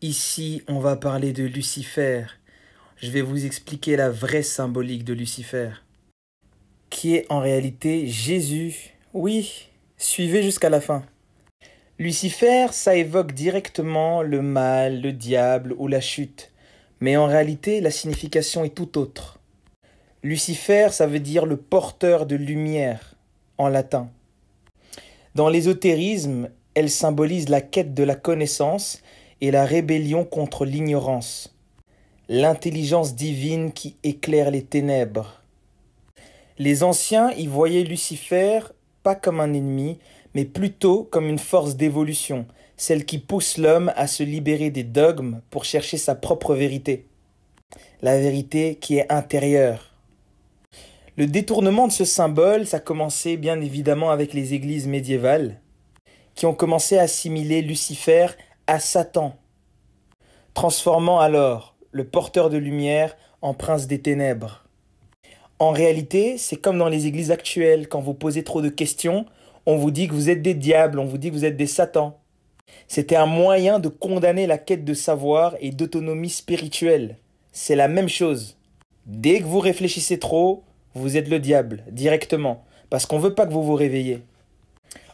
Ici, on va parler de Lucifer. Je vais vous expliquer la vraie symbolique de Lucifer, qui est en réalité Jésus. Oui, suivez jusqu'à la fin. Lucifer, ça évoque directement le mal, le diable ou la chute. Mais en réalité, la signification est tout autre. Lucifer, ça veut dire le porteur de lumière, en latin. Dans l'ésotérisme, elle symbolise la quête de la connaissance et la rébellion contre l'ignorance, l'intelligence divine qui éclaire les ténèbres. Les anciens y voyaient Lucifer pas comme un ennemi, mais plutôt comme une force d'évolution, celle qui pousse l'homme à se libérer des dogmes pour chercher sa propre vérité, la vérité qui est intérieure. Le détournement de ce symbole, ça a commencé bien évidemment avec les églises médiévales, qui ont commencé à assimiler Lucifer à Satan, transformant alors le porteur de lumière en prince des ténèbres. En réalité, c'est comme dans les églises actuelles, quand vous posez trop de questions, on vous dit que vous êtes des diables, on vous dit que vous êtes des satans. C'était un moyen de condamner la quête de savoir et d'autonomie spirituelle. C'est la même chose. Dès que vous réfléchissez trop, vous êtes le diable, directement, parce qu'on ne veut pas que vous vous réveillez.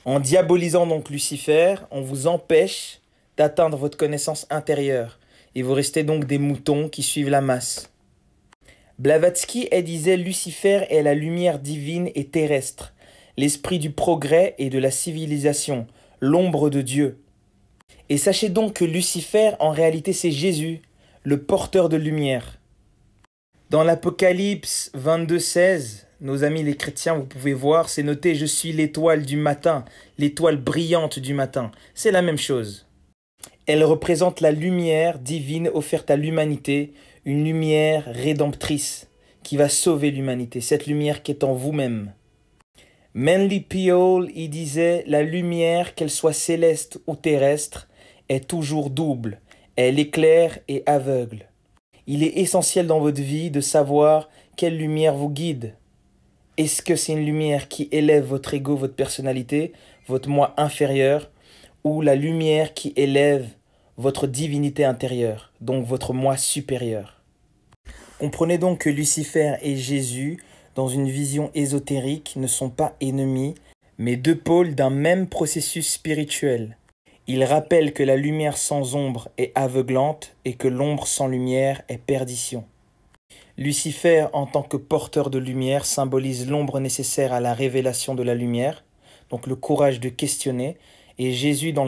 En diabolisant donc Lucifer, on vous empêche d'atteindre votre connaissance intérieure, et vous restez donc des moutons qui suivent la masse. Blavatsky disait « Lucifer est la lumière divine et terrestre, l'esprit du progrès et de la civilisation, l'ombre de Dieu. » Et sachez donc que Lucifer, en réalité, c'est Jésus, le porteur de lumière. Dans l'Apocalypse 22:16, nos amis les chrétiens, vous pouvez voir, c'est noté « Je suis l'étoile du matin, l'étoile brillante du matin ». C'est la même chose. Elle représente la lumière divine offerte à l'humanité, une lumière rédemptrice qui va sauver l'humanité, cette lumière qui est en vous-même. Manly P. y disait « La lumière, qu'elle soit céleste ou terrestre, est toujours double, elle éclaire et aveugle. Il est essentiel dans votre vie de savoir quelle lumière vous guide. Est-ce que c'est une lumière qui élève votre ego, votre personnalité, votre moi inférieur, ou la lumière qui élève votre divinité intérieure, donc votre moi supérieur? Comprenez donc que Lucifer et Jésus, dans une vision ésotérique, ne sont pas ennemis, mais deux pôles d'un même processus spirituel. Il rappelle que la lumière sans ombre est aveuglante et que l'ombre sans lumière est perdition. Lucifer, en tant que porteur de lumière, symbolise l'ombre nécessaire à la révélation de la lumière, donc le courage de questionner, et Jésus, dans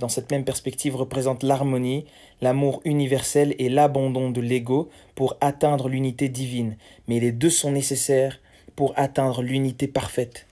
cette même perspective, représente l'harmonie, l'amour universel et l'abandon de l'ego pour atteindre l'unité divine. Mais les deux sont nécessaires pour atteindre l'unité parfaite.